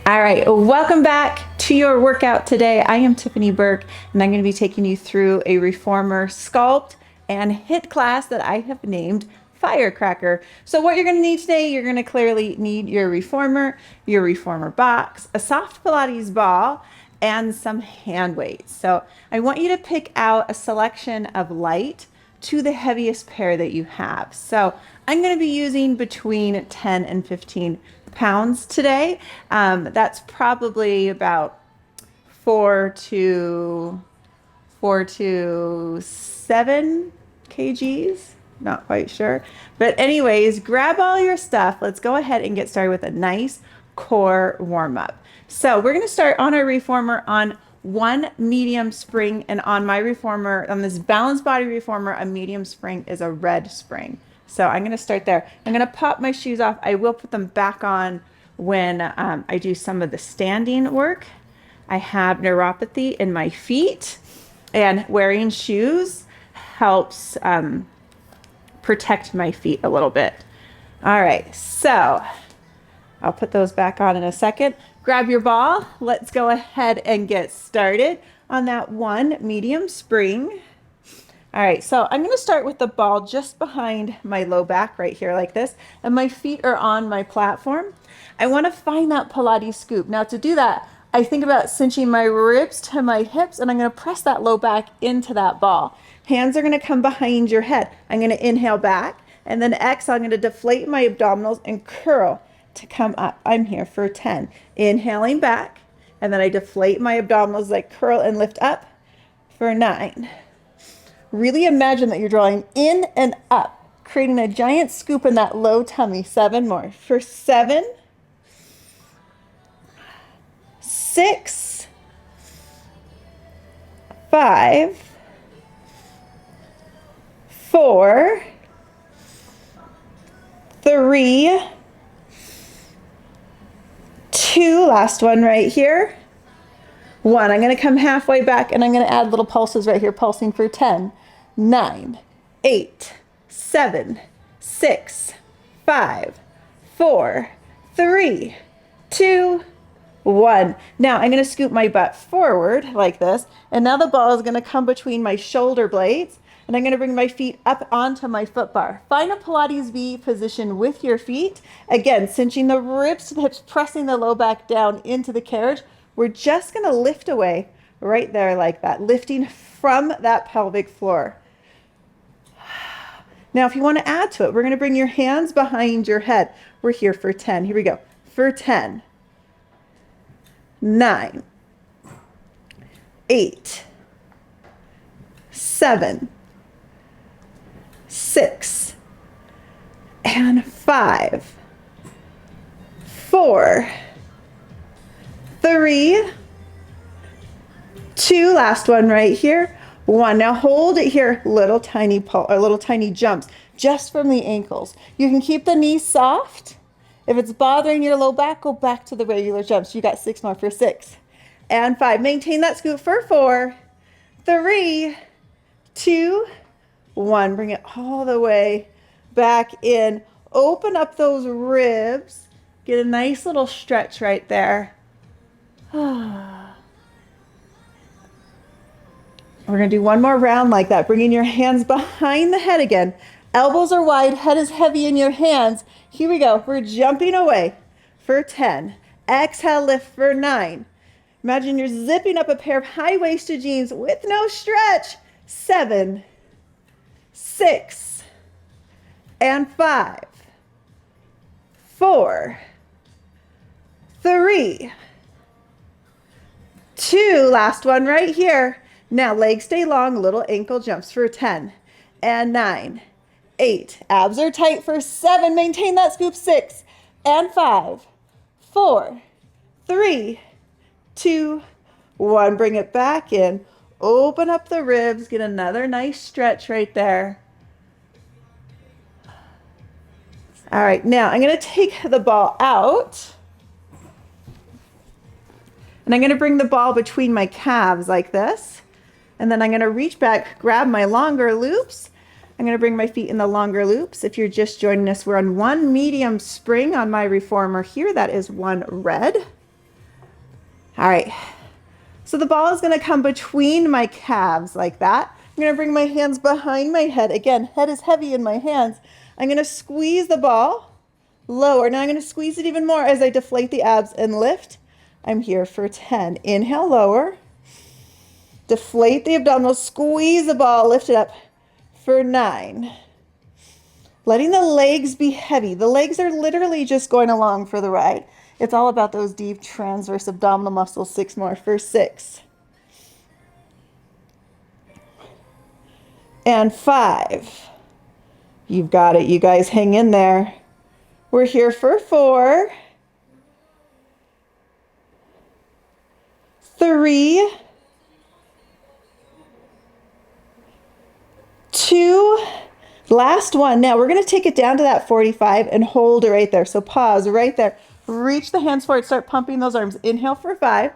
All right, welcome back to your workout today. I am Tiffany Burke, and I'm going to be taking you through a reformer sculpt and HIIT class that I have named Firecracker. So what you're going to need today, you're going to clearly need your reformer box, a soft Pilates ball, and some hand weights. So I want you to pick out a selection of light to the heaviest pair that you have. So I'm going to be using between 10 and 15 pounds today. That's probably about four to 7 kgs. Not quite sure. But anyways, grab all your stuff. Let's go ahead and get started with a nice core warm up. So we're going to start on our reformer on one medium spring, and on my reformer, on this balanced body reformer, a medium spring is a red spring. So I'm going to start there. I'm going to pop my shoes off. I will put them back on when I do some of the standing work. I have neuropathy in my feet, and wearing shoes helps protect my feet a little bit. All right, so I'll put those back on in a second. Grab your ball. Let's go ahead and get started on that one medium spring. All right, so I'm going to start with the ball just behind my low back right here like this, and my feet are on my platform. I want to find that Pilates scoop. Now to do that, I think about cinching my ribs to my hips, and I'm going to press that low back into that ball. Hands are going to come behind your head. I'm going to inhale back, and then exhale. I'm going to deflate my abdominals and curl to come up. I'm here for 10. Inhaling back, and then I deflate my abdominals, like curl and lift up for 9. Really imagine that you're drawing in and up, creating a giant scoop in that low tummy. 7 more. For 7, 6, 5, 4, 3, 2, last one right here. 1, I'm going to come halfway back, and I'm going to add little pulses right here, pulsing for 10, 9, 8, 7, 6, 5, 4, 3, 2, 1. Now I'm going to scoop my butt forward like this, and now the ball is going to come between my shoulder blades, and I'm going to bring my feet up onto my foot bar. Find a Pilates V position with your feet. Again, cinching the ribs to the hips, pressing the low back down into the carriage. We're just going to lift away right there like that, lifting from that pelvic floor. Now, if you want to add to it, we're going to bring your hands behind your head. We're here for 10. Here we go. For 10, 9, 8, 7, 6, and 5, 4, 3, 2, last one right here. 1. Now hold it here, little tiny jumps just from the ankles. You can keep the knees soft. If it's bothering your low back, go back to the regular jumps. You got 6 more for 6 and 5. Maintain that scoop for 4, 3, 2, 1. Bring it all the way back in. Open up those ribs. Get a nice little stretch right there. We're going to do one more round like that, bringing your hands behind the head again. Elbows are wide, head is heavy in your hands. Here we go. We're jumping away for 10. Exhale, lift for 9. Imagine you're zipping up a pair of high-waisted jeans with no stretch. 7, 6, and 5, 4, 3, 2, last one right here. Now legs stay long, little ankle jumps for 10 and 9, 8. Abs are tight for 7. Maintain that scoop. 6 and 5, 4, 3, 2, 1. Bring it back in. Open up the ribs. Get another nice stretch right there. All right, now I'm going to take the ball out. And I'm going to bring the ball between my calves like this. And then I'm going to reach back, grab my longer loops. I'm going to bring my feet in the longer loops. If you're just joining us, we're on one medium spring on my reformer here. That is one red. All right. So the ball is going to come between my calves like that. I'm going to bring my hands behind my head. Again, head is heavy in my hands. I'm going to squeeze the ball lower. Now I'm going to squeeze it even more as I deflate the abs and lift. I'm here for 10. Inhale, lower. Deflate the abdominals, squeeze the ball, lift it up for 9. Letting the legs be heavy. The legs are literally just going along for the ride. It's all about those deep transverse abdominal muscles. 6 more for 6. And 5. You've got it. You guys hang in there. We're here for 4. 3. 2. Last one. Now we're going to take it down to that 45 and hold it right there. So pause right there. Reach the hands forward. Start pumping those arms. Inhale for 5.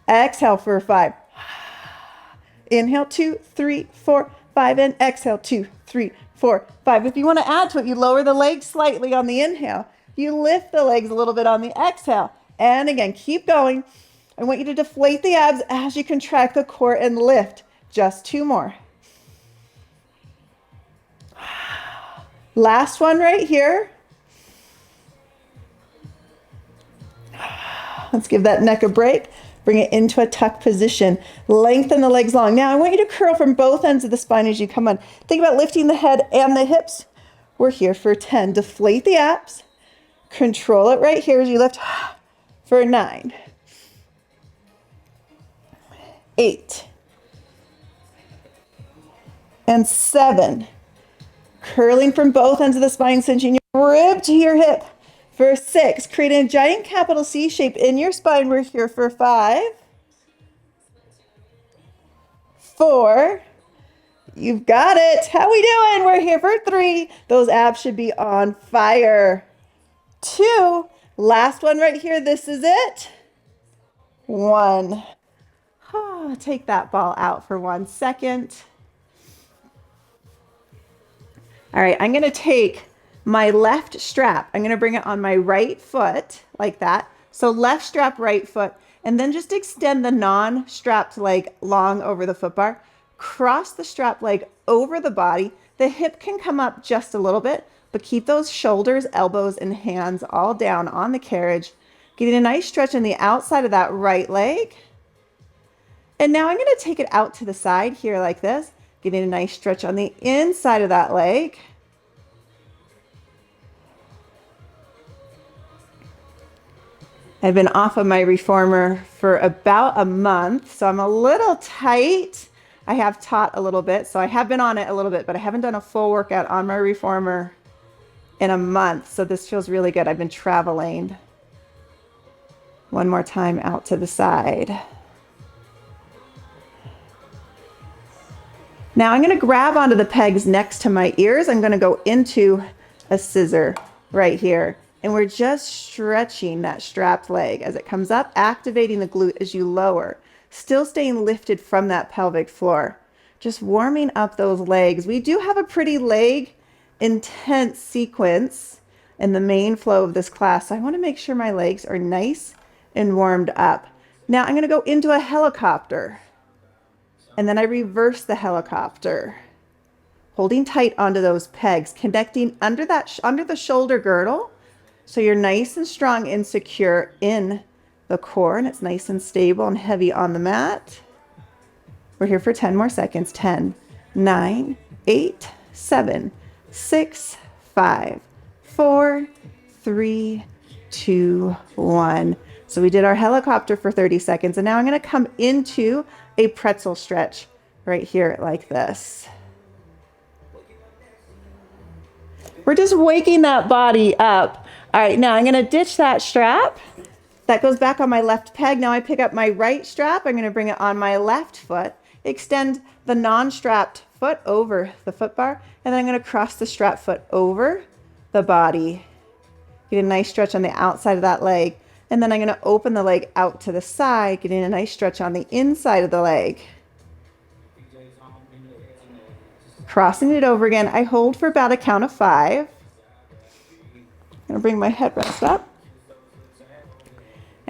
Exhale for 5. Inhale 2, 3, 4, 5, and exhale 2, 3, 4, 5. If you want to add to it, you lower the legs slightly on the inhale. You lift the legs a little bit on the exhale. And again, keep going. I want you to deflate the abs as you contract the core and lift. Just 2 more. Last one right here. Let's give that neck a break. Bring it into a tuck position. Lengthen the legs long. Now I want you to curl from both ends of the spine as you come on. Think about lifting the head and the hips. We're here for 10. Deflate the abs. Control it right here as you lift for 9. 8. And 7. Curling from both ends of the spine, cinching your rib to your hip. For 6, create a giant capital C shape in your spine. We're here for 5. 4. You've got it. How we doing? We're here for 3. Those abs should be on fire. 2. Last one right here. This is it. 1. Take that ball out for 1 second. All right, I'm going to take my left strap. I'm going to bring it on my right foot like that. So left strap, right foot, and then just extend the non-strapped leg long over the foot bar. Cross the strap leg over the body. The hip can come up just a little bit, but keep those shoulders, elbows, and hands all down on the carriage. Getting a nice stretch on the outside of that right leg. And now I'm going to take it out to the side here like this. Getting a nice stretch on the inside of that leg. I've been off of my reformer for about a month, so I'm a little tight. I have taught a little bit, so I have been on it a little bit, but I haven't done a full workout on my reformer in a month, so this feels really good. I've been traveling. One more time out to the side. Now I'm going to grab onto the pegs next to my ears. I'm going to go into a scissor right here. And we're just stretching that strapped leg as it comes up, activating the glute as you lower, still staying lifted from that pelvic floor. Just warming up those legs. We do have a pretty leg intense sequence in the main flow of this class. So I want to make sure my legs are nice and warmed up. Now I'm going to go into a helicopter. And then I reverse the helicopter, holding tight onto those pegs, connecting under the shoulder girdle, so you're nice and strong and secure in the core, and it's nice and stable and heavy on the mat. We're here for 10 more seconds. 10, 9, 8, 7, 6, 5, 4, 3, 2, 1. So we did our helicopter for 30 seconds, and now I'm going to come into a pretzel stretch right here like this. We're just waking that body up. All right, now I'm going to ditch that strap. That goes back on my left peg. Now I pick up my right strap. I'm going to bring it on my left foot. Extend the non-strapped foot over the foot bar, and then I'm going to cross the strap foot over the body. Get a nice stretch on the outside of that leg. And then I'm going to open the leg out to the side, getting a nice stretch on the inside of the leg. Crossing it over again. I hold for about a count of 5. I'm going to bring my headrest up.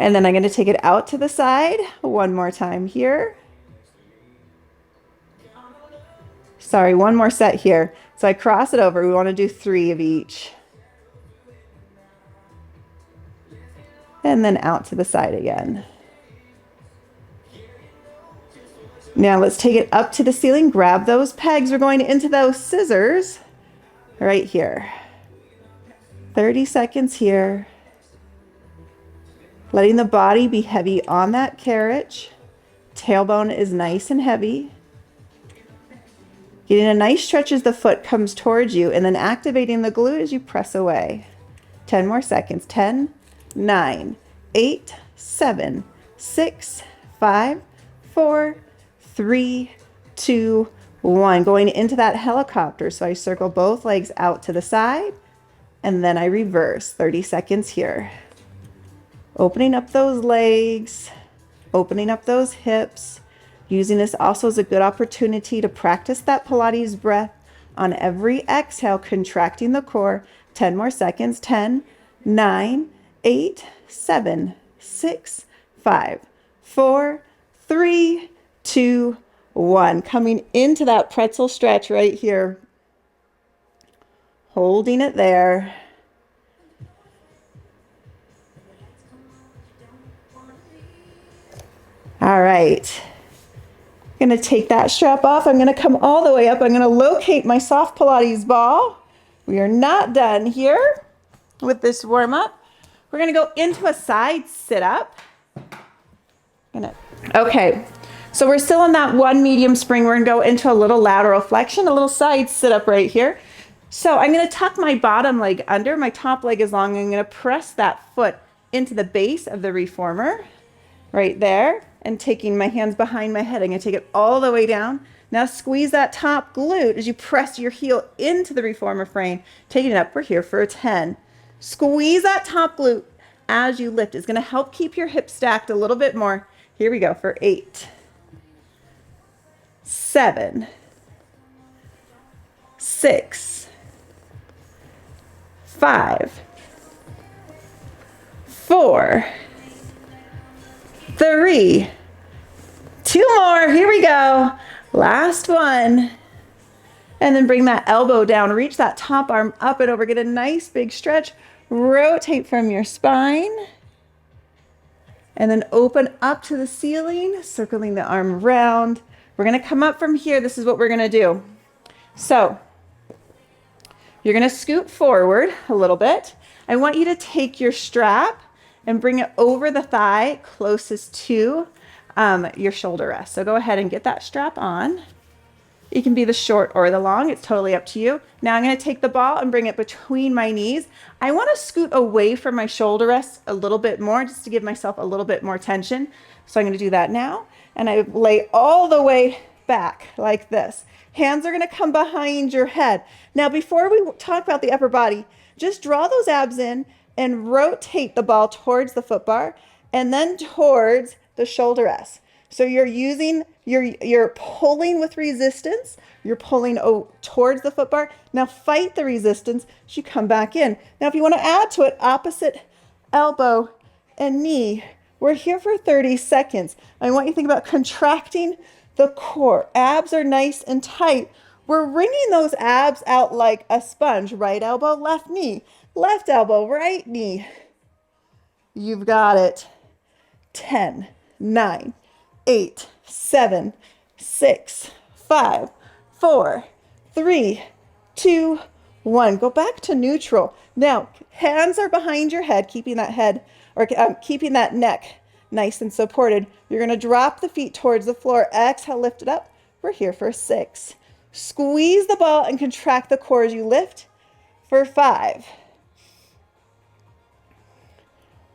And then I'm going to take it out to the side one more time here. Sorry, one more set here. So I cross it over. We want to do 3 of each. And then out to the side again. Now let's take it up to the ceiling. Grab those pegs. We're going into those scissors right here. 30 seconds here. Letting the body be heavy on that carriage. Tailbone is nice and heavy. Getting a nice stretch as the foot comes towards you, and then activating the glute as you press away. 10 more seconds. 10, 9, 8, 7, 6, 5, 4, 3, 2, 1. Going into that helicopter. So I circle both legs out to the side, and then I reverse. 30 seconds here. Opening up those legs, opening up those hips. Using this also as a good opportunity to practice that Pilates breath on every exhale, contracting the core. 10 more seconds. 10, 9, 8, 7, 6, 5, 4, 3, 2, 1. Coming into that pretzel stretch right here. Holding it there. All right. I'm going to take that strap off. I'm going to come all the way up. I'm going to locate my soft Pilates ball. We are not done here with this warm up. We're going to go into a side sit up. Okay. So we're still in that one medium spring. We're going to go into a little lateral flexion, a little side sit up right here. So I'm going to tuck my bottom leg under. My top leg is long. I'm going to press that foot into the base of the reformer right there. And taking my hands behind my head, I'm going to take it all the way down. Now squeeze that top glute as you press your heel into the reformer frame. Taking it up, we're here for a 10. Squeeze that top glute as you lift. It's going to help keep your hips stacked a little bit more. Here we go for 8, 7, 6, 5, 4, 3, 2 more. Here we go. Last one. And then bring that elbow down. Reach that top arm up and over. Get a nice big stretch. Rotate from your spine. And then open up to the ceiling, circling the arm around. We're going to come up from here. This is what we're going to do. So you're going to scoot forward a little bit. I want you to take your strap and bring it over the thigh closest to your shoulder rest. So go ahead and get that strap on. It can be the short or the long. It's totally up to you. Now I'm going to take the ball and bring it between my knees. I want to scoot away from my shoulder rest a little bit more just to give myself a little bit more tension. So I'm going to do that now. And I lay all the way back like this. Hands are going to come behind your head. Now, before we talk about the upper body, just draw those abs in and rotate the ball towards the foot bar and then towards the shoulder rest. So you're pulling with resistance. You're pulling towards the foot bar. Now fight the resistance as you come back in. Now, if you want to add to it, opposite elbow and knee. We're here for 30 seconds. I want you to think about contracting the core. Abs are nice and tight. We're wringing those abs out like a sponge. Right elbow, left knee. Left elbow, right knee. You've got it. 10, 9, 8, 7, 6, 5, 4, 3, 2, 1. Go back to neutral. Now, hands are behind your head, keeping that head or keeping that neck nice and supported. You're going to drop the feet towards the floor. Exhale, lift it up. We're here for 6. Squeeze the ball and contract the core as you lift for 5,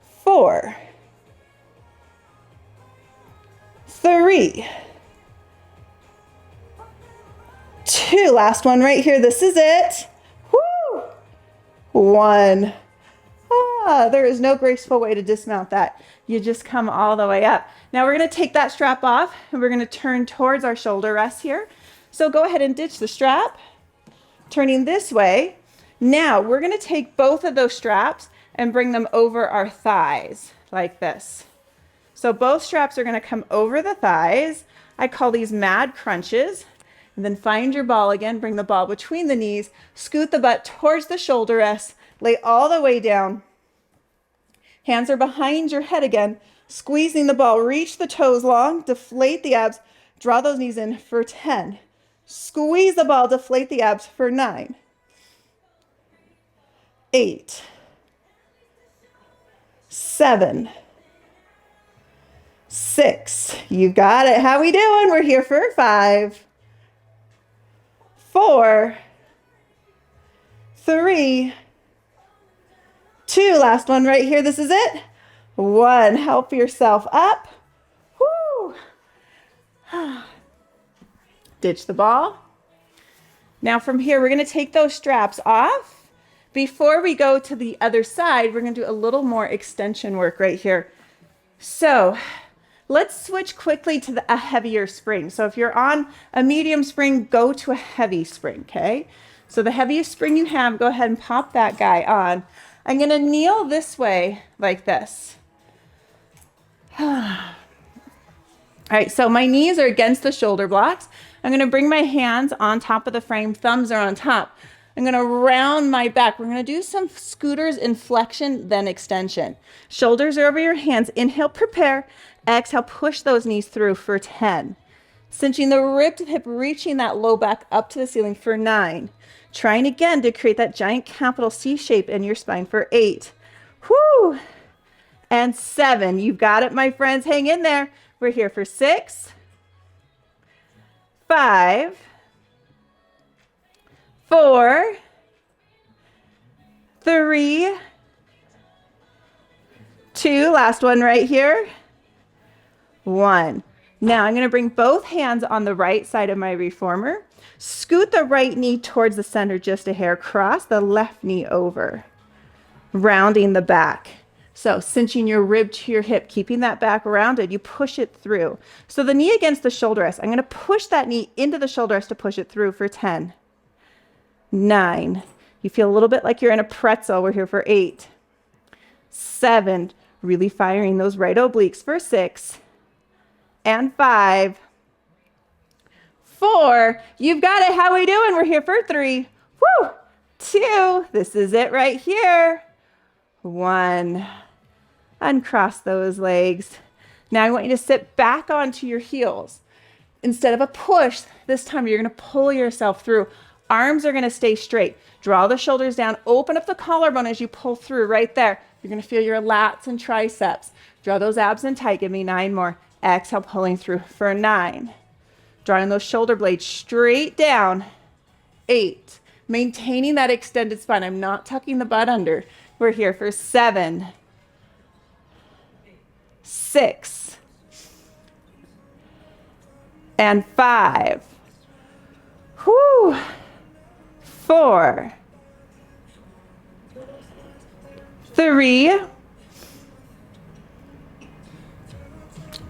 4, 3, 2. Last one right here. This is it. Woo! 1. There is no graceful way to dismount that. You just come all the way up. Now we're going to take that strap off and we're going to turn towards our shoulder rest here. So go ahead and ditch the strap, turning this way. Now we're going to take both of those straps and bring them over our thighs like this. So both straps are going to come over the thighs. I call these mad crunches. And then find your ball again, bring the ball between the knees, scoot the butt towards the shoulder rest, lay all the way down. Hands are behind your head again, squeezing the ball, reach the toes long, deflate the abs, draw those knees in for 10. Squeeze the ball, deflate the abs for 9, 8, 7, 6. You got it. How we doing? We're here for 5, 4, 3, 2. Last one right here. This is it. 1. Help yourself up. Woo. Ditch the ball. Now from here, we're going to take those straps off. Before we go to the other side, we're going to do a little more extension work right here. So let's switch quickly to a heavier spring. So if you're on a medium spring, go to a heavy spring, okay? So the heaviest spring you have, go ahead and pop that guy on. I'm going to kneel this way like this. All right, so my knees are against the shoulder blocks. I'm going to bring my hands on top of the frame, thumbs are on top. I'm going to round my back. We're going to do some scooters in flexion, then extension. Shoulders are over your hands. Inhale, prepare. Exhale, push those knees through for 10. Cinching the rib to the hip, reaching that low back up to the ceiling for 9. Trying again to create that giant capital C shape in your spine for 8. Whoo! And 7. You've got it, my friends. Hang in there. We're here for 6, 5, 4, 3, 2. Last one right here. 1. Now I'm going to bring both hands on the right side of my reformer. Scoot the right knee towards the center just a hair. Cross the left knee over. Rounding the back. So cinching your rib to your hip, keeping that back rounded, you push it through. So the knee against the shoulder rest. I'm going to push that knee into the shoulder rest to push it through for 10. 9. You feel a little bit like you're in a pretzel. We're here for 8. 7. Really firing those right obliques for 6. And 5. 4. You've got it. How we doing? We're here for 3. Woo! 2. This is it right here. 1. Uncross those legs. Now I want you to sit back onto your heels. Instead of a push, this time you're going to pull yourself through. Arms are going to stay straight. Draw the shoulders down. Open up the collarbone as you pull through right there. You're going to feel your lats and triceps. Draw those abs in tight. Give me 9 more. Exhale, pulling through for 9. Drawing those shoulder blades straight down. 8. Maintaining that extended spine. I'm not tucking the butt under. We're here for 7, 6, and 5. Whoo! 4, 3,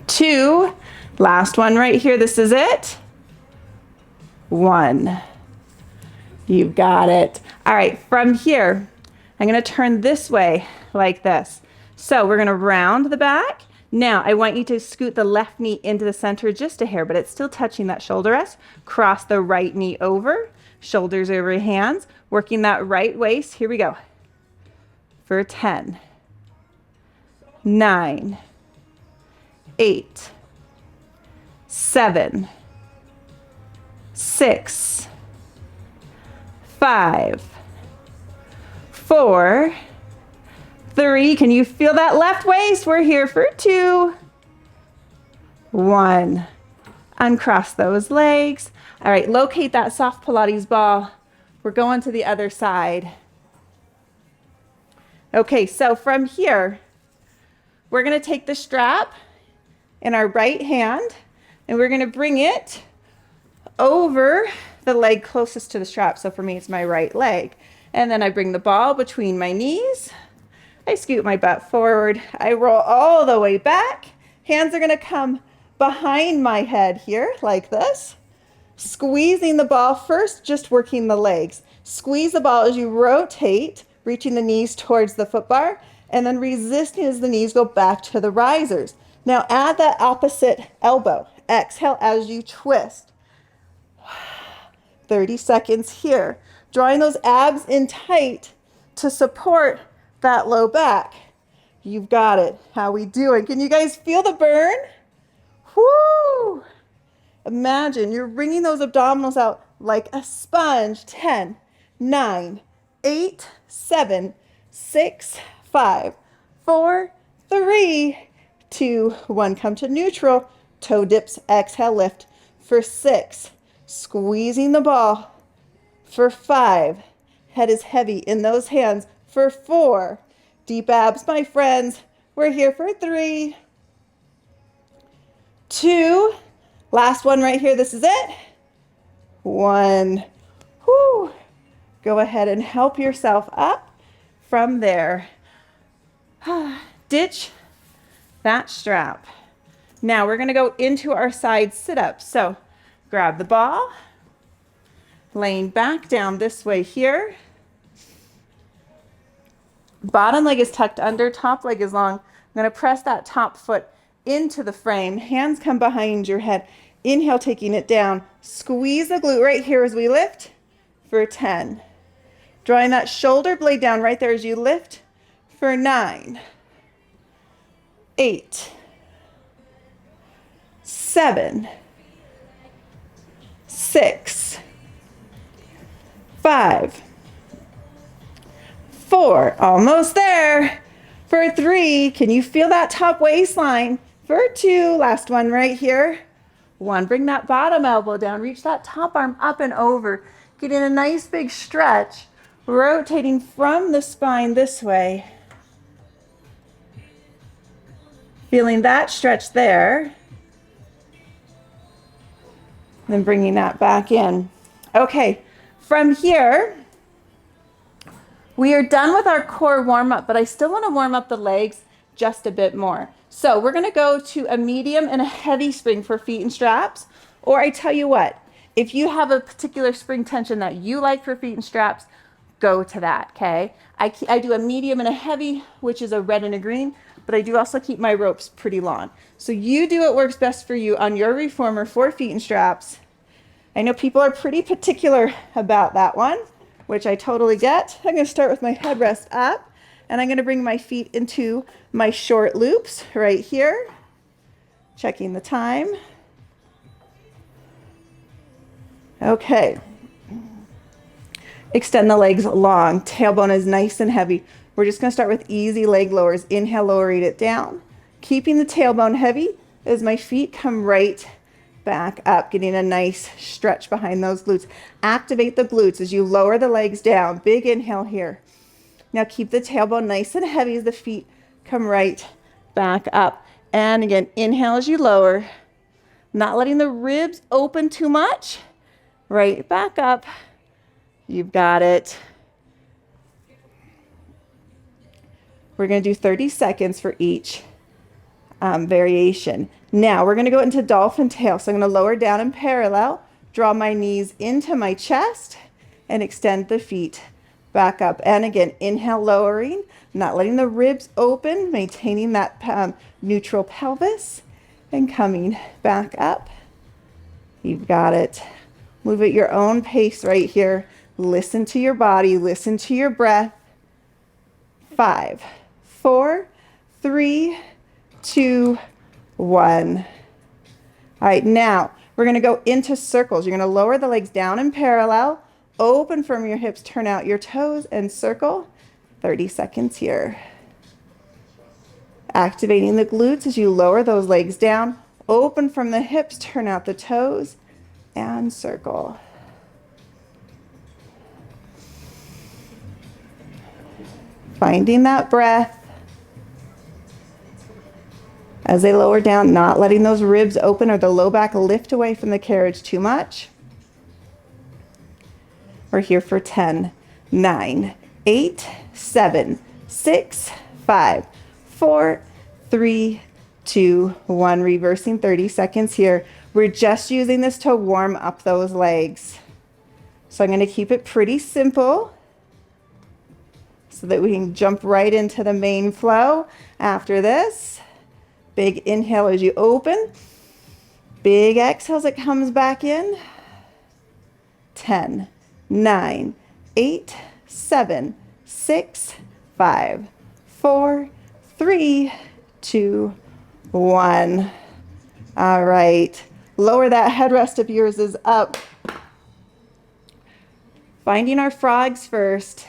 2. Last one right here. This is it. 1. You've got it. All right, from here, I'm going to turn this way like this. So we're going to round the back. Now I want you to scoot the left knee into the center just a hair, but it's still touching that shoulder rest. Cross the right knee over, shoulders over your hands, working that right waist. Here we go. For 10, 9, 8, 7, 6, 5, 4, 3. Can you feel that left waist? We're here for 2, 1. Uncross those legs. All right, locate that soft Pilates ball. We're going to the other side. Okay, so from here, we're going to take the strap in our right hand and we're going to bring it over the leg closest to the strap. So for me, it's my right leg. And then I bring the ball between my knees. I scoot my butt forward. I roll all the way back. Hands are going to come behind my head here like this. Squeezing the ball first, just working the legs. Squeeze the ball as you rotate. reaching the knees towards the foot bar, and then resisting as the knees go back to the risers. Now add that opposite elbow. Exhale as you twist. 30 seconds here. Drawing those abs in tight to support that low back. You've got it. How we doing? Can you guys feel the burn? Whoo! Imagine you're wringing those abdominals out like a sponge. 10, 9, 8, 7, 6, 5, 4, 3, 2, 1. Come to neutral. Toe dips. Exhale, lift. For 6, squeezing the ball. For 5, head is heavy in those hands. For 4, deep abs, my friends. We're here for 3, 2, last one right here. This is it. 1. Whoo. Go ahead and help yourself up from there. Ditch that strap. Now we're going to go into our side sit-up. So grab the ball, laying back down this way here. Bottom leg is tucked under, top leg is long. I'm going to press that top foot into the frame. Hands come behind your head. Inhale, taking it down. Squeeze the glute right here as we lift for 10. Drawing that shoulder blade down right there as you lift for 9, 8, 7, 6, 5, 4, almost there. For 3, can you feel that top waistline? For 2, last one right here. 1, bring that bottom elbow down, reach that top arm up and over, getting a nice big stretch, rotating from the spine this way. Feeling that stretch there. Then bringing that back in. Okay, from here, we are done with our core warm-up, but I still want to warm up the legs just a bit more. So we're going to go to a medium and a heavy spring for feet and straps. Or I tell you what, if you have a particular spring tension that you like for feet and straps, go to that, okay? I do a medium and a heavy, which is a red and a green, but I do also keep my ropes pretty long. So you do what works best for you on your reformer for feet and straps. I know people are pretty particular about that one, which I totally get. I'm going to start with my headrest up, and I'm going to bring my feet into my short loops right here. Checking the time. Okay. Extend the legs long. Tailbone is nice and heavy. We're just going to start with easy leg lowers. Inhale, lowering it down. Keeping the tailbone heavy as my feet come right back up, getting a nice stretch behind those glutes. Activate the glutes as you lower the legs down. Big inhale here. Now keep the tailbone nice and heavy as the feet come right back up. And again, inhale as you lower, not letting the ribs open too much. Right back up. You've got it. We're going to do 30 seconds for each variation. Now we're going to go into dolphin tail. So I'm going to lower down in parallel, draw my knees into my chest, and extend the feet back up. And again, inhale, lowering, not letting the ribs open, maintaining that neutral pelvis, and coming back up. You've got it. Move at your own pace right here. Listen to your body, listen to your breath. 5, 4, 3, 2, 1. All right, now we're going to go into circles. You're going to lower the legs down in parallel, open from your hips, turn out your toes, and circle. 30 seconds here. Activating the glutes as you lower those legs down, open from the hips, turn out the toes, and circle. Finding that breath as they lower down, not letting those ribs open or the low back lift away from the carriage too much. We're here for 10, 9, 8, 7, 6, 5, 4, 3, 2, 1. Reversing 30 seconds here. We're just using this to warm up those legs. So I'm going to keep it pretty simple. so that we can jump right into the main flow after this. Big inhale as you open. Big exhale as it comes back in. 10, 9, 8, 7, 6, 5, 4, 3, 2, 1. All right. Lower that headrest of yours is up. Finding our frogs first.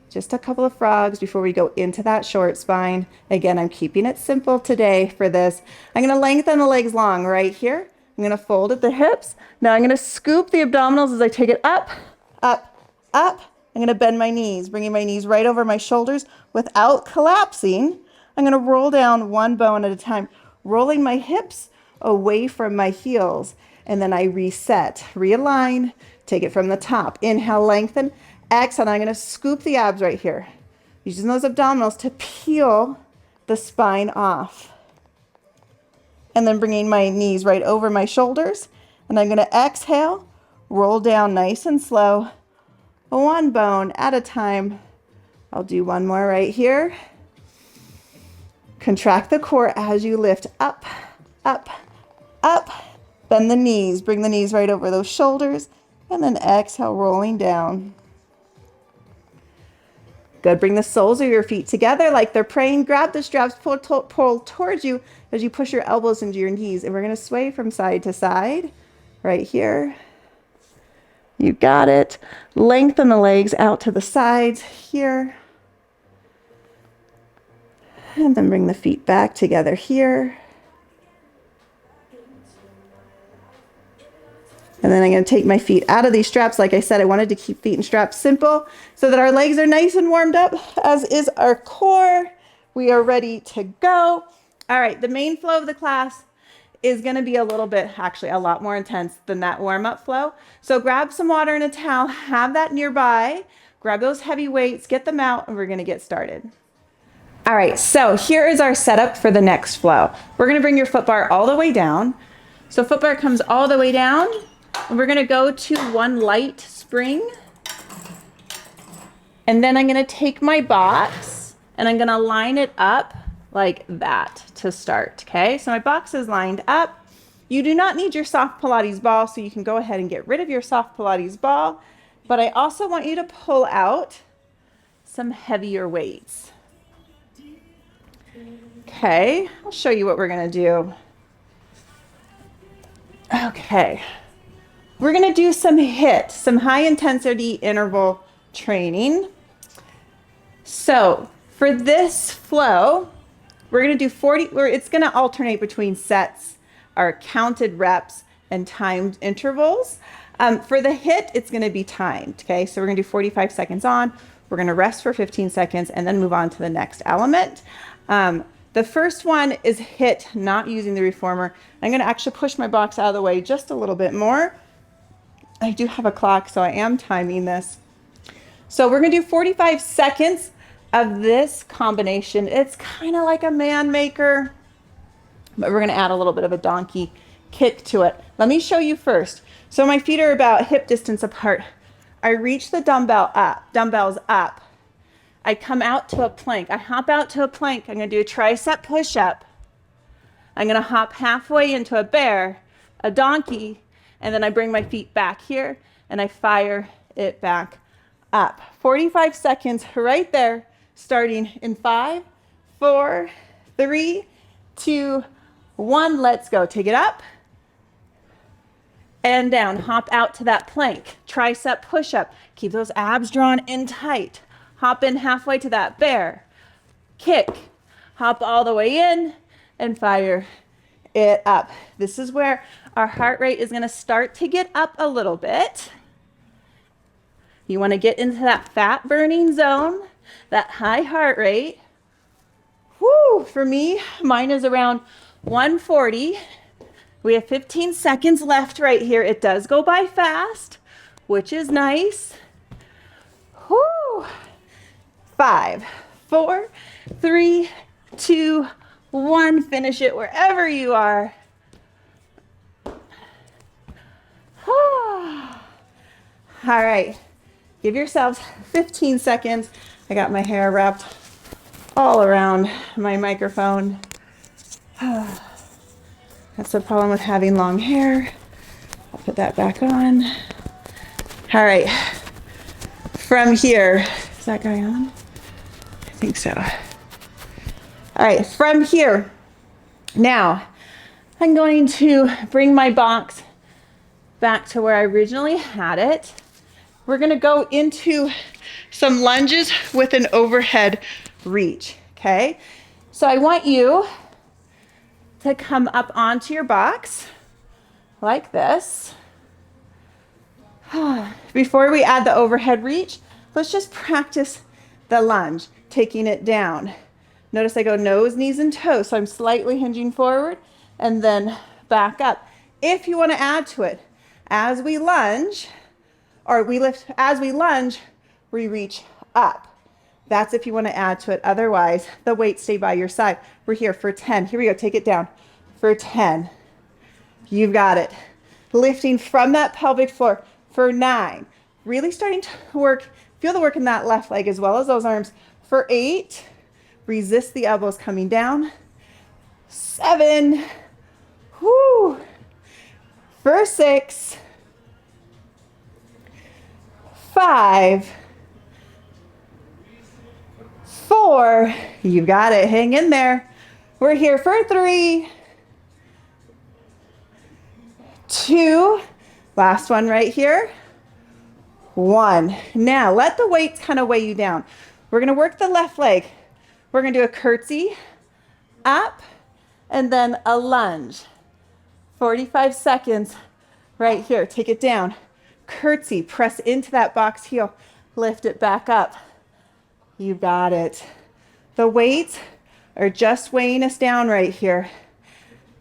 Just a couple of frogs before we go into that short spine. Again, I'm keeping it simple today for this. I'm going to lengthen the legs long right here. I'm going to fold at the hips. Now I'm going to scoop the abdominals as I take it up, up, up. I'm going to bend my knees, bringing my knees right over my shoulders without collapsing. I'm going to roll down one bone at a time, rolling my hips away from my heels. And then I reset, realign, take it from the top. Inhale, lengthen. Exhale, I'm going to scoop the abs right here. Using those abdominals to peel the spine off. And then bringing my knees right over my shoulders. And I'm going to exhale, roll down nice and slow, one bone at a time. I'll do one more right here. Contract the core as you lift up, up, up. Bend the knees, bring the knees right over those shoulders. And then exhale, rolling down. Good. Bring the soles of your feet together like they're praying. Grab the straps, pull towards you as you push your elbows into your knees. And we're going to sway from side to side right here. You got it. Lengthen the legs out to the sides here. And then bring the feet back together here. And then I'm going to take my feet out of these straps. Like I said, I wanted to keep feet and straps simple so that our legs are nice and warmed up, as is our core. We are ready to go. All right, the main flow of the class is going to be a little bit, actually a lot more intense than that warm-up flow. So grab some water and a towel, have that nearby, grab those heavy weights, get them out, and we're going to get started. All right, so here is our setup for the next flow. We're going to bring your foot bar all the way down. So foot bar comes all the way down. And we're going to go to one light spring. And then I'm going to take my box and I'm going to line it up like that to start. Okay, so my box is lined up. You do not need your soft Pilates ball, so you can go ahead and get rid of your soft Pilates ball. But I also want you to pull out some heavier weights. Okay, I'll show you what we're going to do. Okay. We're going to do some HIIT, some high intensity interval training. So for this flow, we're going to do 40, it's going to alternate between sets, our counted reps and timed intervals. For the HIIT, it's going to be timed. Okay, so we're going to do 45 seconds on, we're going to rest for 15 seconds and then move on to the next element. The first one is HIIT, not using the reformer. I'm going to actually push my box out of the way just a little bit more. I do have a clock, so I am timing this. So we're going to do 45 seconds of this combination. It's kind of like a man maker, but we're going to add a little bit of a donkey kick to it. Let me show you first. So my feet are about hip distance apart. I reach the dumbbells up. I come out to a plank. I hop out to a plank. I'm going to do a tricep push-up. I'm going to hop halfway into a bear, a donkey, and then I bring my feet back here and I fire it back up. 45 seconds right there, starting in 5, 4, 3, 2, 1. Let's go. Take it up and down. Hop out to that plank. Tricep push-up. Keep those abs drawn in tight. Hop in halfway to that bear. Kick. Hop all the way in and fire it up. This is where our heart rate is going to start to get up a little bit. You want to get into that fat burning zone, that high heart rate. Woo, for me, mine is around 140. We have 15 seconds left right here. It does go by fast, which is nice. Woo. 5, 4, 3, 2, 1. Finish it wherever you are. All right, give yourselves 15 seconds. I got my hair wrapped all around my microphone. That's the problem with having long hair. I'll put that back on. All right, from here, is that guy on? I think so. All right, from here, now I'm going to bring my box back to where I originally had it. We're gonna go into some lunges with an overhead reach, okay? So I want you to come up onto your box like this. Before we add the overhead reach, let's just practice the lunge, taking it down. Notice I go nose, knees, and toes, so I'm slightly hinging forward and then back up. If you want to add to it, as we lunge, or we lift, as we lunge, we reach up. That's if you want to add to it. Otherwise, the weights stay by your side. We're here for 10. Here we go. Take it down for 10. You've got it. Lifting from that pelvic floor for 9. Really starting to work, feel the work in that left leg as well as those arms. For 8. Resist the elbows coming down. 7. Whoo. For 6. 5. 4. You got it. Hang in there. We're here for 3. 2. Last one right here. 1. Now let the weights kind of weigh you down. We're going to work the left leg. We're going to do a curtsy up and then a lunge. 45 seconds right here. Take it down. Curtsy, press into that box heel, lift it back up. You got it. The weights are just weighing us down right here.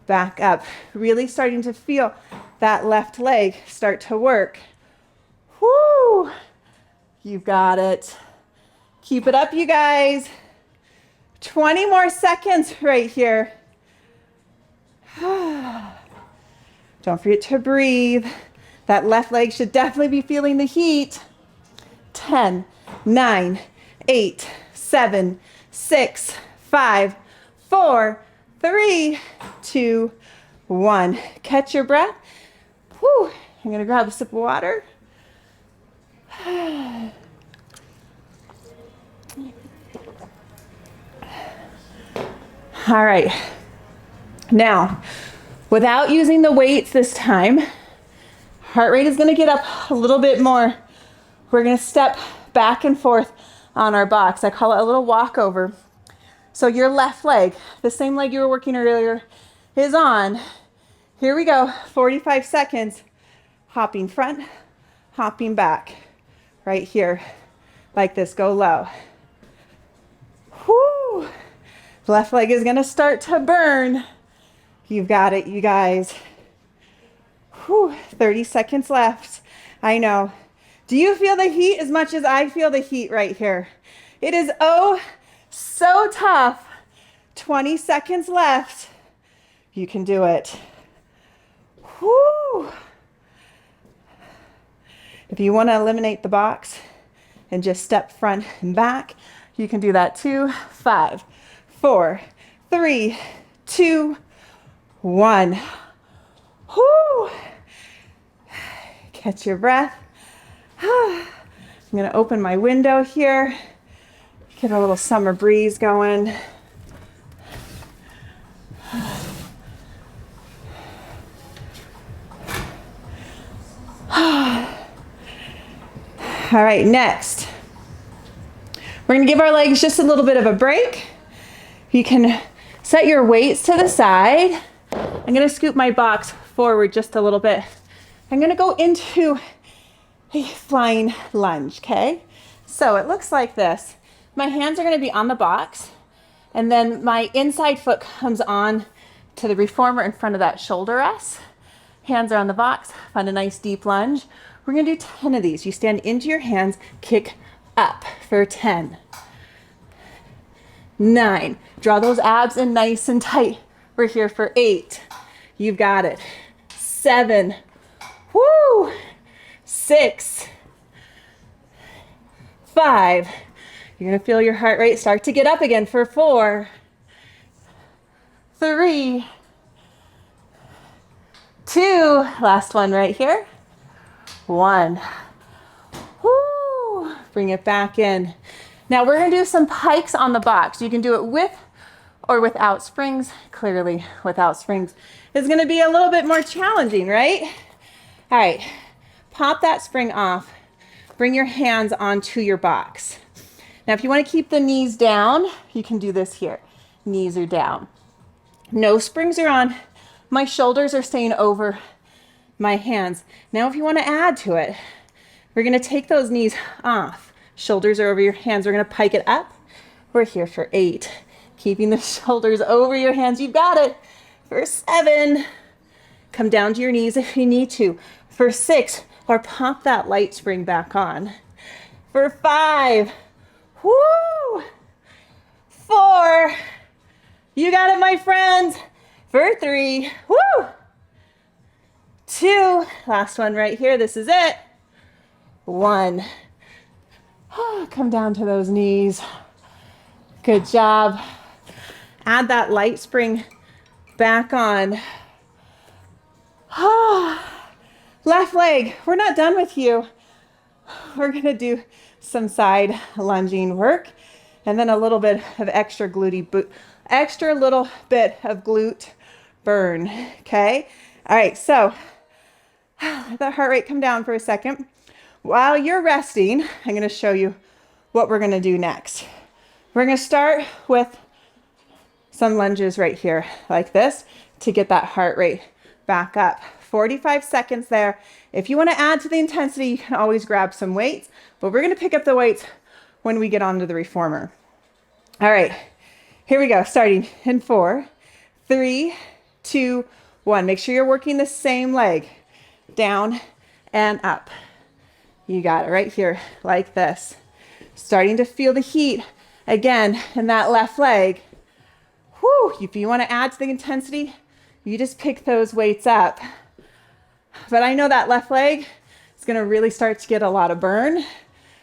Back up. Really starting to feel that left leg start to work. Whoo! You got it. Keep it up, you guys. 20 more seconds right here. Don't forget to breathe. That left leg should definitely be feeling the heat. 10, 9, 8, 7, 6, 5, 4, 3, 2, 1. Catch your breath. Whew. I'm gonna grab a sip of water. All right. Now, without using the weights this time, heart rate is going to get up a little bit more. We're going to step back and forth on our box. I call it a little walkover. So your left leg, the same leg you were working earlier, is on. Here we go. 45 seconds. Hopping front, hopping back. Right here. Like this. Go low. Whoo! Left leg is going to start to burn. You've got it, you guys. Whew, 30 seconds left. I know. Do you feel the heat as much as I feel the heat right here? It is oh so tough. 20 seconds left. You can do it. Whew. If you want to eliminate the box and just step front and back, you can do that too. 5, 4, 3, 2, 1. Whoo! Catch your breath. I'm going to open my window here. Get a little summer breeze going. All right, next. We're going to give our legs just a little bit of a break. You can set your weights to the side. I'm going to scoop my box forward just a little bit. I'm going to go into a flying lunge, okay? So it looks like this. My hands are going to be on the box, and then my inside foot comes on to the reformer in front of that shoulder rest. Hands are on the box. Find a nice deep lunge. We're going to do 10 of these. You stand into your hands, kick up for 10. 9. Draw those abs in nice and tight. We're here for 8. You've got it. 7. Woo! 6. 5. You're gonna feel your heart rate start to get up again for 4, 3, 2, last one right here, 1. Woo. Bring it back in. Now we're gonna do some pikes on the box. You can do it with or without springs. Clearly without springs is gonna be a little bit more challenging, right? All right, pop that spring off. Bring your hands onto your box. Now if you wanna keep the knees down, you can do this here. Knees are down. No springs are on. My shoulders are staying over my hands. Now if you wanna add to it, we're gonna take those knees off. Shoulders are over your hands. We're gonna pike it up. We're here for 8. Keeping the shoulders over your hands. You've got it. For 7. Come down to your knees if you need to. For 6, or pop that light spring back on. For 5, woo! 4, you got it, my friends. For 3, woo! 2, last one right here. This is it. 1. Come down to those knees. Good job. Add that light spring back on. Left leg, we're not done with you. We're gonna do some side lunging work and then a little bit of extra little bit of glute burn, okay? All right, so let the heart rate come down for a second. While you're resting, I'm gonna show you what we're gonna do next. We're gonna start with some lunges right here, like this, to get that heart rate back up. 45 seconds there. If you wanna add to the intensity, you can always grab some weights, but we're gonna pick up the weights when we get onto the reformer. All right, here we go, starting in 4, 3, 2, 1. Make sure you're working the same leg, down and up. You got it right here, like this. Starting to feel the heat again in that left leg. Whew, if you want to add to the intensity, you just pick those weights up. But I know that left leg is going to really start to get a lot of burn.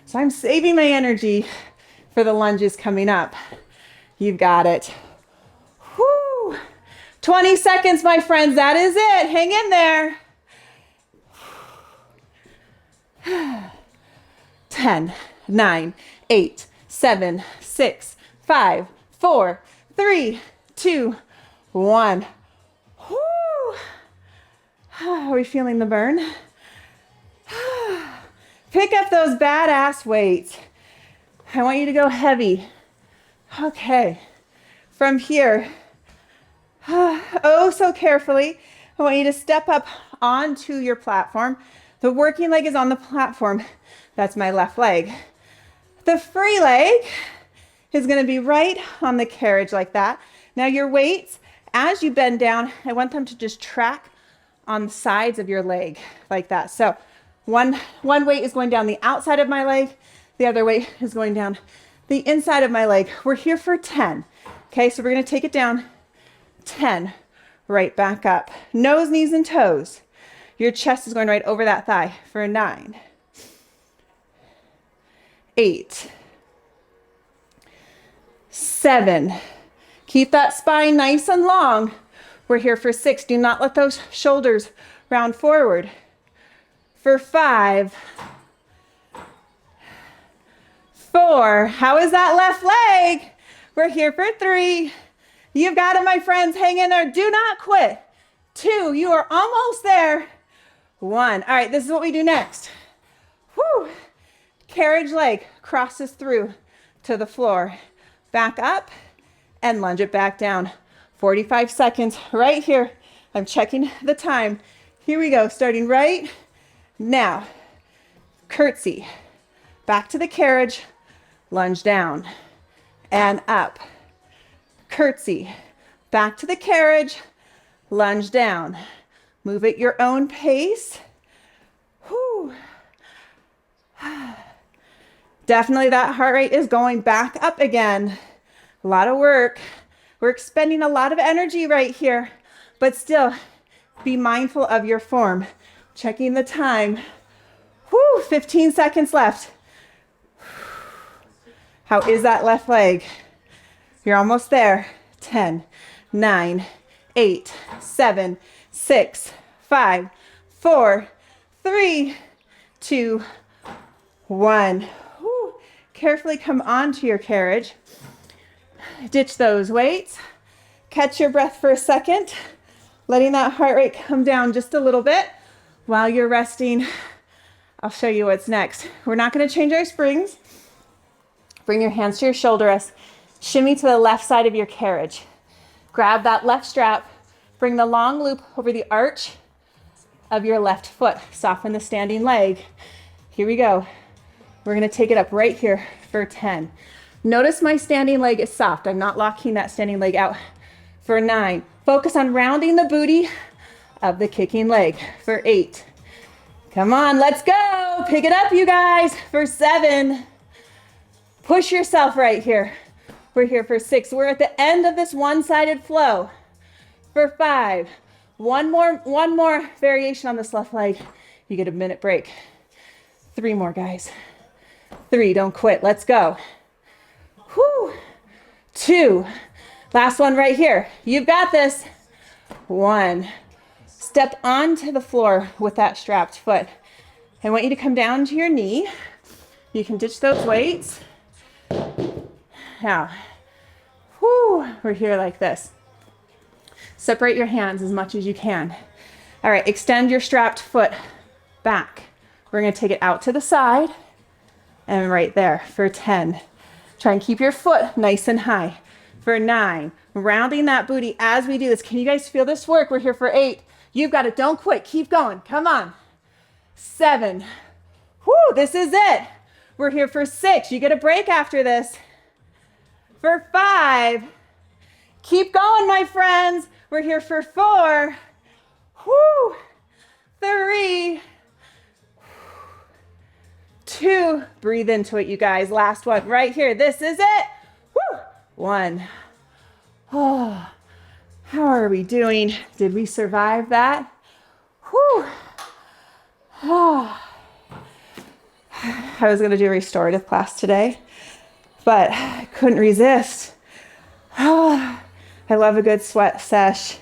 So I'm saving my energy for the lunges coming up. You've got it. Whew. 20 seconds, my friends. That is it. Hang in there. 10, 9, 8, 7, 6, 5, 4, 3, 2, 1. Woo. Are we feeling the burn? Pick up those badass weights. I want you to go heavy. Okay. From here, oh so carefully, I want you to step up onto your platform. The working leg is on the platform. That's my left leg. The free leg is going to be right on the carriage like that. Now your weights, as you bend down, I want them to just track on the sides of your leg like that. So one weight is going down the outside of my leg. The other weight is going down the inside of my leg. We're here for 10. Okay, so we're going to take it down. 10, right back up. Nose, knees, and toes. Your chest is going right over that thigh for 9, 8, 7. Keep that spine nice and long. We're here for 6. Do not let those shoulders round forward. For 5, 4. How is that left leg? We're here for 3. You've got it, my friends. Hang in there. Do not quit. 2. You are almost there. 1. All right, this is what we do next. Whew. Carriage leg crosses through to the floor. Back up and lunge it back down. 45 seconds right here. I'm checking the time. Here we go, starting right now. Curtsy. Back to the carriage. Lunge down and up. Curtsy. Back to the carriage. Lunge down. Move at your own pace. Whew. Definitely that heart rate is going back up again. A lot of work. We're expending a lot of energy right here, but still be mindful of your form. Checking the time. Whew, 15 seconds left. How is that left leg? You're almost there. 10, 9, 8, 7, 6, 5, 4, 3, 2, 1. Whew. Carefully come onto your carriage. Ditch those weights. Catch your breath for a second, letting that heart rate come down just a little bit while you're resting. I'll show you what's next. We're not going to change our springs. Bring your hands to your shoulder rest. Shimmy to the left side of your carriage. Grab that left strap. Bring the long loop over the arch of your left foot. Soften the standing leg. Here we go. We're going to take it up right here for 10. Notice my standing leg is soft. I'm not locking that standing leg out. For 9. Focus on rounding the booty of the kicking leg. For 8. Come on, let's go. Pick it up, you guys. For 7. Push yourself right here. We're here for 6. We're at the end of this one-sided flow. For 5. One more variation on this left leg. You get a minute break. 3 more, guys. 3, don't quit. Let's go. Whew. 2. Last one right here. You've got this. 1. Step onto the floor with that strapped foot. I want you to come down to your knee. You can ditch those weights. Now, we're here like this. Separate your hands as much as you can. All right, extend your strapped foot back. We're going to take it out to the side and right there for 10. Try and keep your foot nice and high. For 9, rounding that booty as we do this. Can you guys feel this work? We're here for 8. You've got it. Don't quit. Keep going. Come on. 7. This is it. We're here for 6. You get a break after this. For 5. Keep going, my friends. We're here for 4. 3. 2. Breathe into it, you guys. Last one right here. This is it. 1. Oh, how are we doing? Did we survive that? Oh. I was going to do a restorative class today, but I couldn't resist. Oh, I love a good sweat sesh,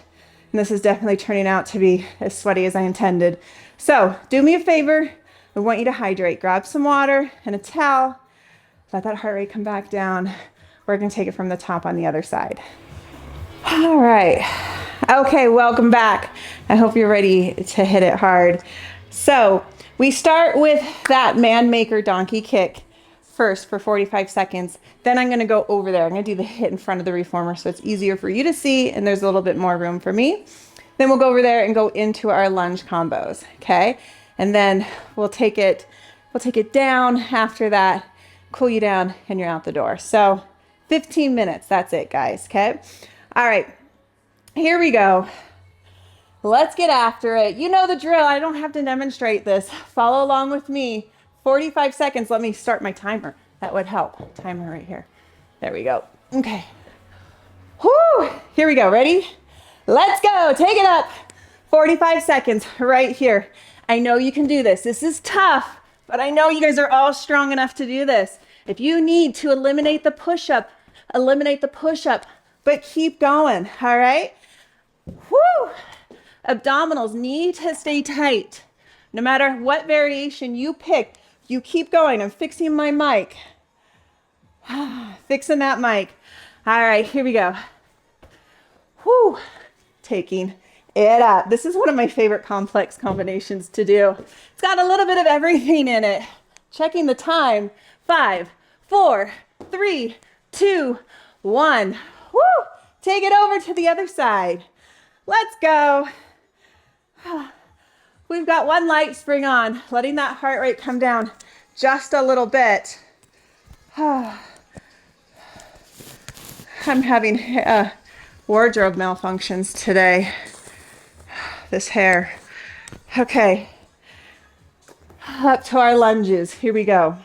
and this is definitely turning out to be as sweaty as I intended. So do me a favor. I want you to hydrate. Grab some water and a towel. Let that heart rate come back down. We're going to take it from the top on the other side. All right. Okay, welcome back. I hope you're ready to hit it hard. So we start with that man maker donkey kick first for 45 seconds. Then I'm going to go over there. I'm going to do the hit in front of the reformer so it's easier for you to see and there's a little bit more room for me. Then we'll go over there and go into our lunge combos, okay? And then we'll take it down after that, cool you down, and you're out the door. So 15 minutes, that's it, guys, okay? All right, here we go. Let's get after it. You know the drill. I don't have to demonstrate this. Follow along with me. 45 seconds. Let me start my timer. That would help. Timer right here. There we go. Okay. Whoo! Here we go. Ready? Let's go. Take it up. 45 seconds right here. I know you can do this. This is tough, but I know you guys are all strong enough to do this. If you need to eliminate the push-up, but keep going, all right? Whoo! Abdominals need to stay tight. No matter what variation you pick, you keep going. I'm fixing my mic. Fixing that mic. All right, here we go. Whoo! Taking it up. This is one of my favorite complex combinations to do. It's got a little bit of everything in it. Checking the time. 5, 4, 3, 2, 1. Woo! Take it over to the other side. Let's go. We've got one light spring on, letting that heart rate come down just a little bit. I'm having wardrobe malfunctions today. This hair. Okay. Up to our lunges. Here we go.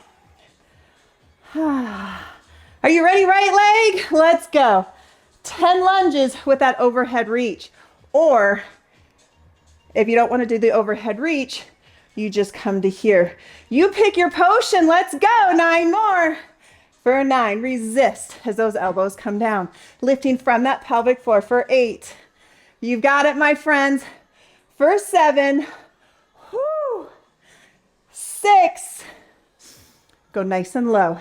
Are you ready, right leg? Let's go. 10 lunges with that overhead reach. Or if you don't want to do the overhead reach, you just come to here. You pick your potion. Let's go. 9 more. For 9, resist as those elbows come down. Lifting from that pelvic floor for 8. You've got it, my friends. For 7, whoo, 6, go nice and low.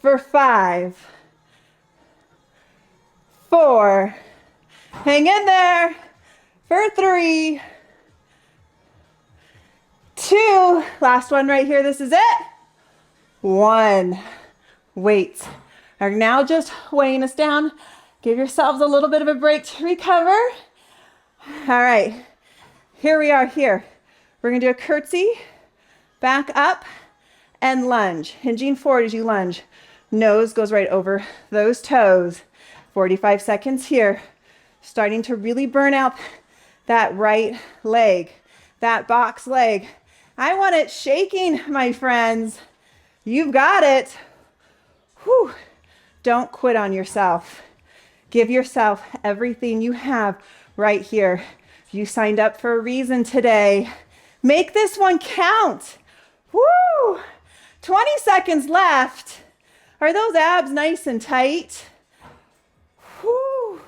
For 5, 4, hang in there. For 3, 2, last one right here, this is it. 1. Weights are now just weighing us down. Give yourselves a little bit of a break to recover. All right, here we are here. We're gonna do a curtsy, back up, and lunge. Hinging forward as you lunge. Nose goes right over those toes. 45 seconds here. Starting to really burn out that right leg, that box leg. I want it shaking, my friends. You've got it. Whew. Don't quit on yourself. Give yourself everything you have right here. You signed up for a reason today. Make this one count. Woo! 20 seconds left. Are those abs nice and tight? Woo!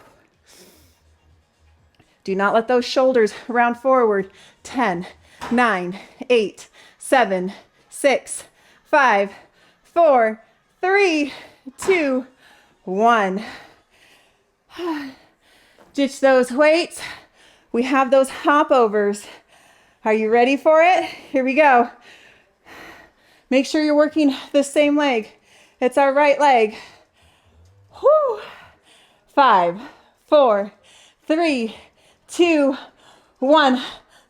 Do not let those shoulders round forward. 10, 9, 8, 7, 6, 5, 4, 3, 2, 1. Ditch those weights. We have those hop overs. Are you ready for it? Here we go. Make sure you're working the same leg. It's our right leg. Whew. 5, 4, 3, 2, 1.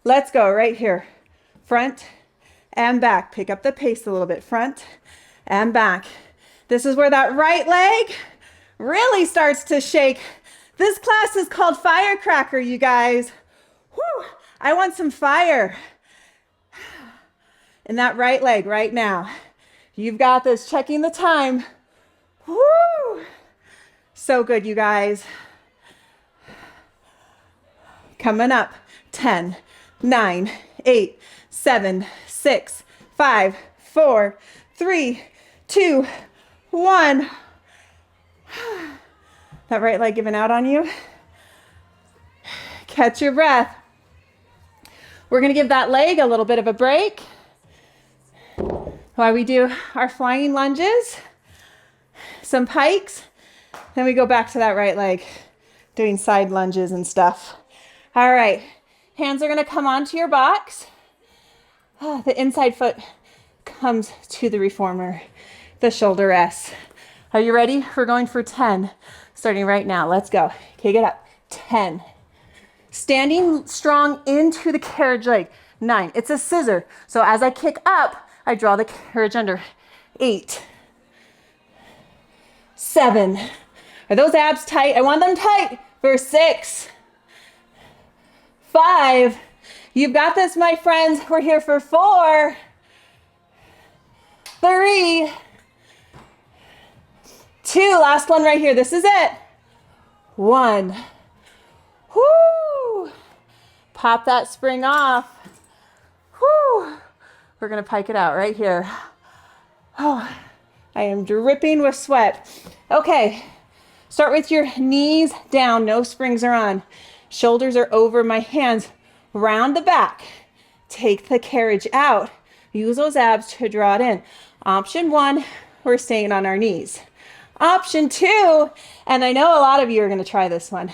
Let's go right here. Front and back. Pick up the pace a little bit. Front and back. This is where that right leg really starts to shake. This class is called Firecracker, you guys. Whew. I want some fire in that right leg right now. You've got this. Checking the time. Woo! So good, you guys. Coming up. 10, 9, 8, 7, 6, 5, 4, 3, 2, 1. That right leg giving out on you. Catch your breath. We're going to give that leg a little bit of a break while we do our flying lunges, some pikes, then we go back to that right leg, doing side lunges and stuff. All right, hands are going to come onto your box. The inside foot comes to the reformer, the shoulder rests. Are you ready? We're going for 10, starting right now. Let's go. Kick it up. 10. Standing strong into the carriage leg. 9. It's a scissor. So as I kick up, I draw the carriage under. 8. 7. Are those abs tight? I want them tight. For 6. 5. You've got this, my friends. We're here for 4. 3. 2. Last one right here. This is it. 1. Whoo! Pop that spring off. Whoo! We're going to pike it out right here. Oh, I am dripping with sweat. Okay. Start with your knees down. No springs are on. Shoulders are over my hands. Round the back. Take the carriage out. Use those abs to draw it in. Option 1, we're staying on our knees. Option 2, and I know a lot of you are going to try this one.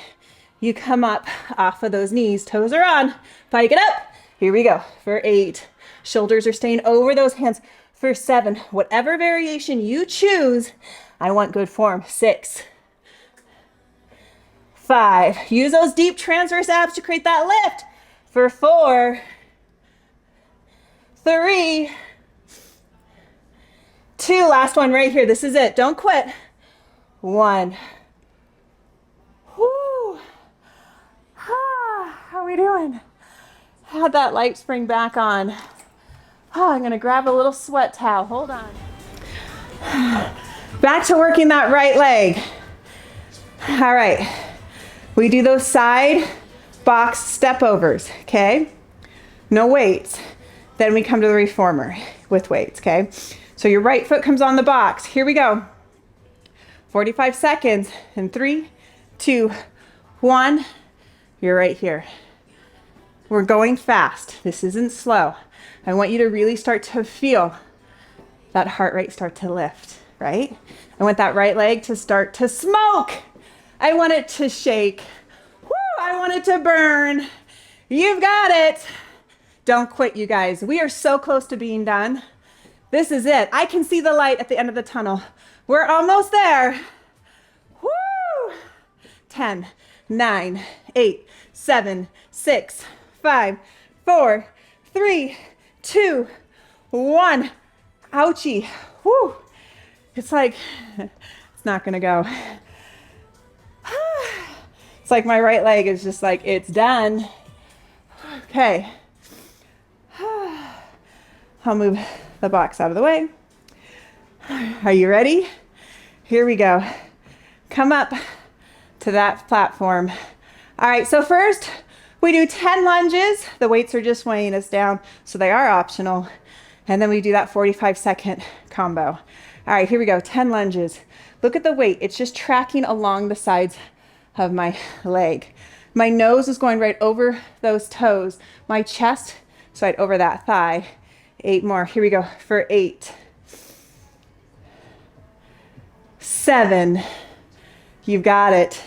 You come up off of those knees. Toes are on. Pike it up. Here we go. For 8. Shoulders are staying over those hands. For 7. Whatever variation you choose, I want good form. 6. 5. Use those deep transverse abs to create that lift. For 4. 3. 2. Last one right here. This is it. Don't quit. 1. Whoo. How are we doing? Had that light spring back on. Oh, I'm going to grab a little sweat towel. Hold on. Back to working that right leg. All right. We do those side box step overs, okay? No weights. Then we come to the reformer with weights, okay? So your right foot comes on the box. Here we go. 45 seconds in 3, 2, 1. You're right here. We're going fast. This isn't slow. I want you to really start to feel that heart rate start to lift, right? I want that right leg to start to smoke. I want it to shake. Woo, I want it to burn. You've got it. Don't quit, you guys. We are so close to being done. This is it. I can see the light at the end of the tunnel. We're almost there. Woo! 10, 9, 8, 7, 6, 5, 4, 3, 2, 1. Ouchie. Woo! It's like, it's not gonna go. It's like my right leg is just like, it's done. Okay. I'll move the box out of the way. Are you ready? Here we go. Come up to that platform. All right, so first we do 10 lunges. The weights are just weighing us down, so they are optional. And then we do that 45-second combo. All right, here we go, 10 lunges. Look at the weight, it's just tracking along the sides of my leg. My nose is going right over those toes. My chest is right over that thigh. 8 more, here we go, for 8. 7, you've got it.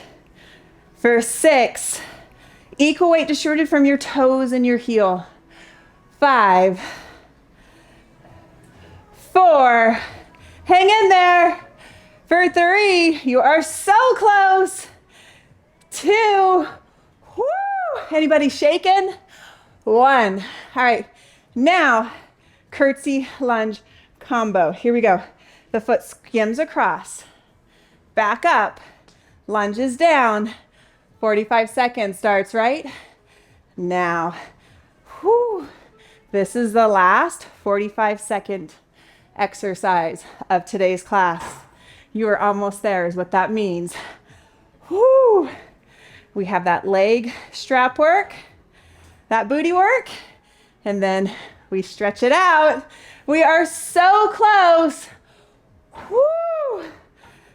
For 6, equal weight distributed from your toes and your heel. 5, 4, hang in there. For 3, you are so close. 2, woo, anybody shaking? 1, all right, now curtsy lunge combo. Here we go. The foot skims across, back up, lunges down. 45 seconds starts right now. Whew. This is the last 45-second exercise of today's class. You are almost there is what that means. Whew. We have that leg strap work, that booty work, and then we stretch it out. We are so close. Woo!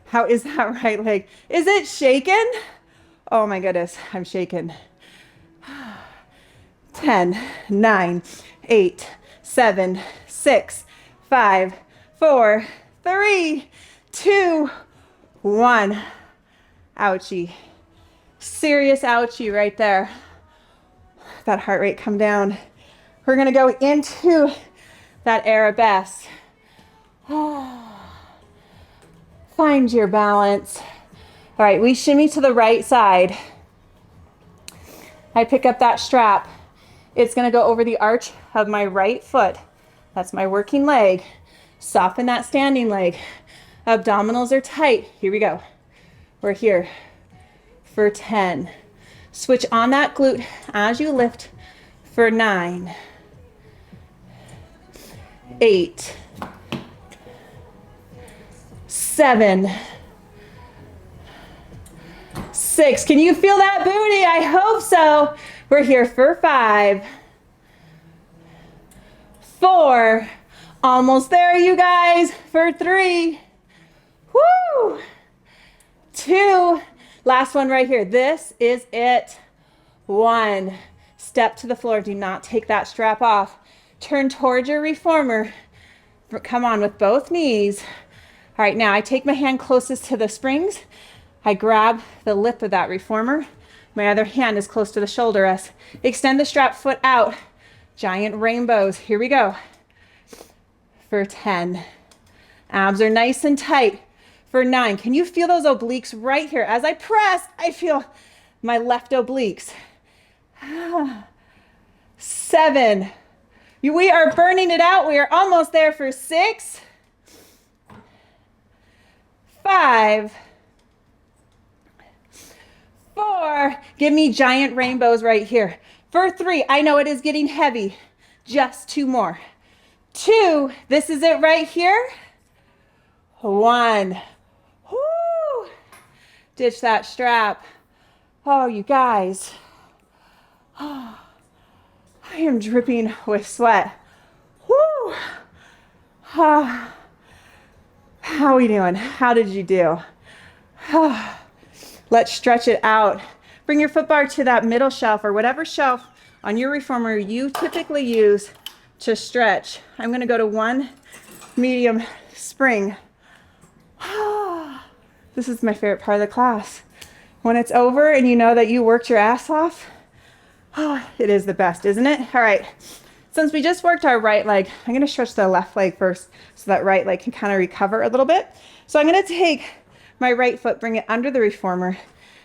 How is that right leg? Is it shaking? Oh my goodness, I'm shaking. 10, 9, 8, 7, 6, 5, 4, 3, 2, 1. Ouchie. Serious ouchie right there. That heart rate come down. We're gonna go into that arabesque. Find your balance. All right, we shimmy to the right side. I pick up that strap. It's gonna go over the arch of my right foot. That's my working leg. Soften that standing leg. Abdominals are tight. Here we go. We're here for 10. Switch on that glute as you lift for 9, 8, 7, 6. Can you feel that booty? I hope so. We're here for 5, 4, almost there, you guys, for 3, woo, 2, last one right here. This is it. 1, step to the floor. Do not take that strap off. Turn towards your reformer. Come on with both knees. All right, now I take my hand closest to the springs. I grab the lip of that reformer. My other hand is close to the shoulder rest. Extend the strap foot out. Giant rainbows. Here we go. For 10. Abs are nice and tight. For 9. Can you feel those obliques right here? As I press, I feel my left obliques. 7. We are burning it out. We are almost there for 6. 5. 4. Give me giant rainbows right here. For 3. I know it is getting heavy. Just 2 more. 2. This is it right here. 1. Woo! Ditch that strap. Oh, you guys. Oh, I am dripping with sweat. Woo! How are we doing? How did you do? Let's stretch it out. Bring your foot bar to that middle shelf or whatever shelf on your reformer you typically use to stretch. I'm going to go to one medium spring. This is my favorite part of the class. When it's over and you know that you worked your ass off, it is the best, isn't it? All right. Since we just worked our right leg, I'm going to stretch the left leg first so that right leg can kind of recover a little bit. So I'm going to take my right foot, bring it under the reformer.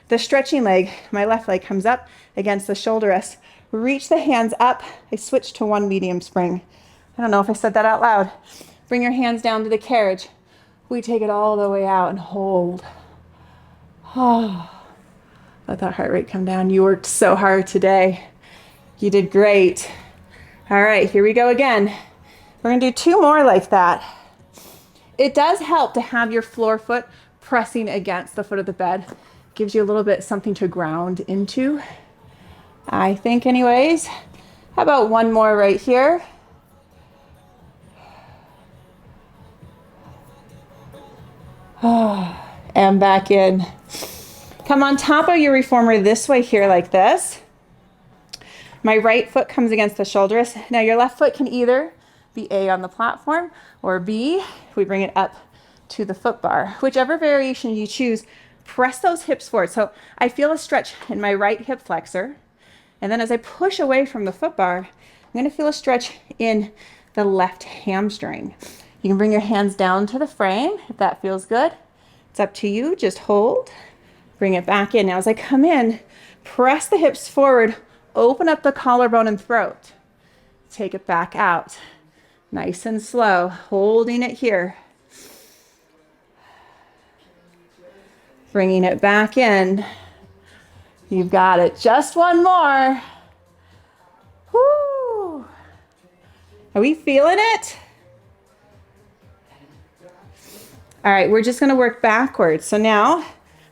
The stretching leg, my left leg comes up against the shoulder rest. Reach the hands up. I switch to one medium spring. I don't know if I said that out loud. Bring your hands down to the carriage. We take it all the way out and hold. Let that heart rate come down. You worked so hard today. You did great. All right, here we go again. We're gonna do 2 more like that. It does help to have your floor foot pressing against the foot of the bed. Gives you a little bit something to ground into, I think anyways. How about 1 more right here? And back in. Come on top of your reformer this way here like this. My right foot comes against the shoulder rest. Now your left foot can either be A on the platform or B, we bring it up to the foot bar. Whichever variation you choose, press those hips forward. So I feel a stretch in my right hip flexor. And then as I push away from the foot bar, I'm going to feel a stretch in the left hamstring. You can bring your hands down to the frame if that feels good. It's up to you. Just hold. Bring it back in. Now as I come in, press the hips forward, open up the collarbone and throat. Take it back out. Nice and slow, holding it here. Bringing it back in. You've got it. Just 1 more. Woo! Are we feeling it? All right, we're just going to work backwards. So now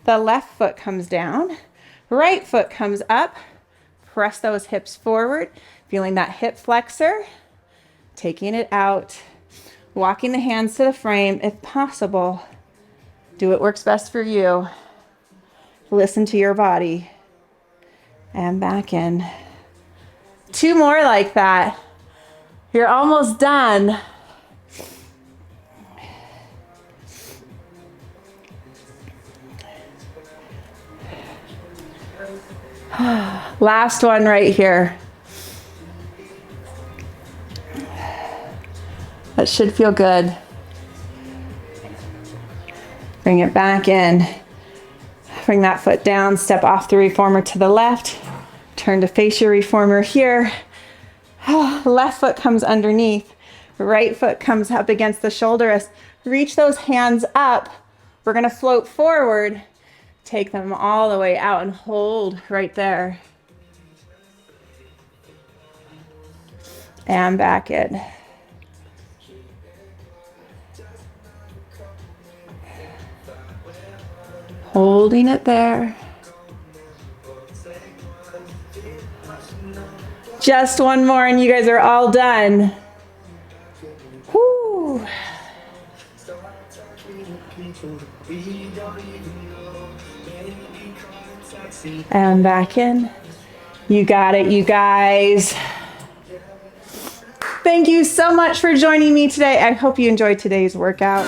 the left foot comes down, right foot comes up. Press those hips forward, feeling that hip flexor, taking it out, walking the hands to the frame if possible. Do what works best for you. Listen to your body. And back in. 2 more like that. You're almost done. Last one right here. That should feel good. Bring it back in. Bring that foot down, step off the reformer to the left. Turn to face your reformer here. Left foot comes underneath. Right foot comes up against the shoulder rest. Reach those hands up. We're gonna float forward. Take them all the way out and hold right there. And back in. Holding it there. Just 1 more and you guys are all done. Woo. And back in. You got it, you guys. Thank you so much for joining me today. I hope you enjoyed today's workout.